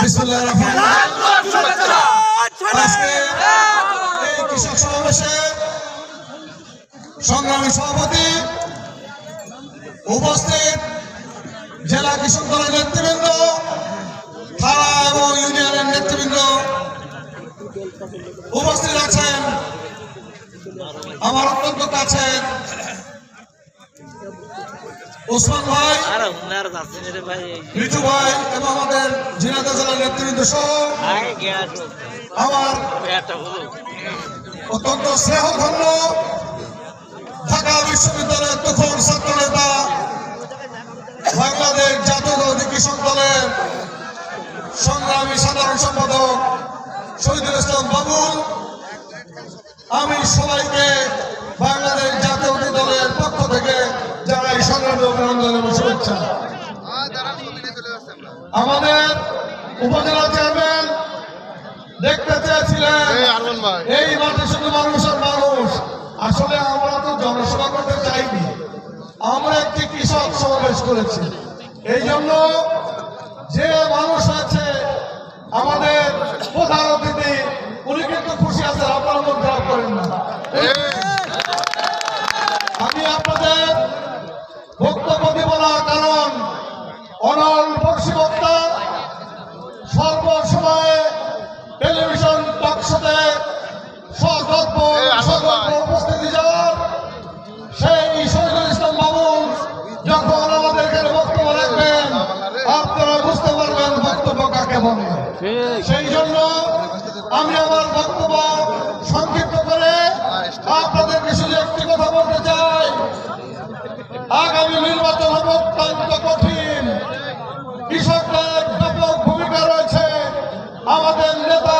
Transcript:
বিসমিল্লাহির রহমানির রহিম। আজকে এই কৃষক সমাবেশে সংগ্রামী সভাপতি উপস্থিত জেলা কৃষক দলের নেতৃবৃন্দ, থানা এবং ইউনিয়নের নেতৃবৃন্দ উপস্থিত আছেন। আমার অত্যন্ত কাছের ওসমান ভাই, মিঠু ভাই এবং আমাদের ঝিনাইদহ জেলার নেতৃবৃন্দ সহ আমার অত্যন্ত স্নেহধন্য ঢাকা বিশ্ববিদ্যালয়ের তখন ছাত্র নেতা, বাংলাদেশ জাতীয়তাবাদী কৃষক দলের সংগ্রামী সাধারণ সম্পাদক শহীদুল ইসলাম বাবুল, আমি সবাইকে বাংলাদেশ জাতীয়তাবাদী দলের পক্ষ থেকে জানাই সংগ্রামী অভিনন্দন এবং শুভেচ্ছা। আমাদের উপজেলা চেয়ারম্যান দেখতে চেয়েছিলেন এই মাঠে শুধু মানুষের মানুষ, আসলে আমরা তো জনসভা করতে চাইনি, আমরা একটি কৃষক সমাবেশ করেছি। এই জন্য যে মানুষ আছে আমাদের প্রধান অতিথি, উনি কিন্তু খুশি আছেন, আপনারা মন খারাপ করেন না। আমি আপনাদের বক্তব্য দিব না, কারণ অনল বর্ষী বক্তা সর্বসময়ে টেলিভিশন টকশোতে সগল্প উপস্থিতি যাওয়ার সেই শহীদুল ইসলাম বাবুল যখন আমাদের এখানে বক্তব্য রাখবেন, আপনারা বুঝতে পারবেন বক্তব্য কাকে বলে। সেই জন্য আমি আমার বক্তব্য সংক্ষিপ্ত করে আপনাদেরকে শুধু একটি কথা বলতে চাই। আগামী নির্বাচন হবে অত্যন্ত কঠিন, কৃষকদের ব্যাপক ভূমিকা রয়েছে। আমাদের নেতা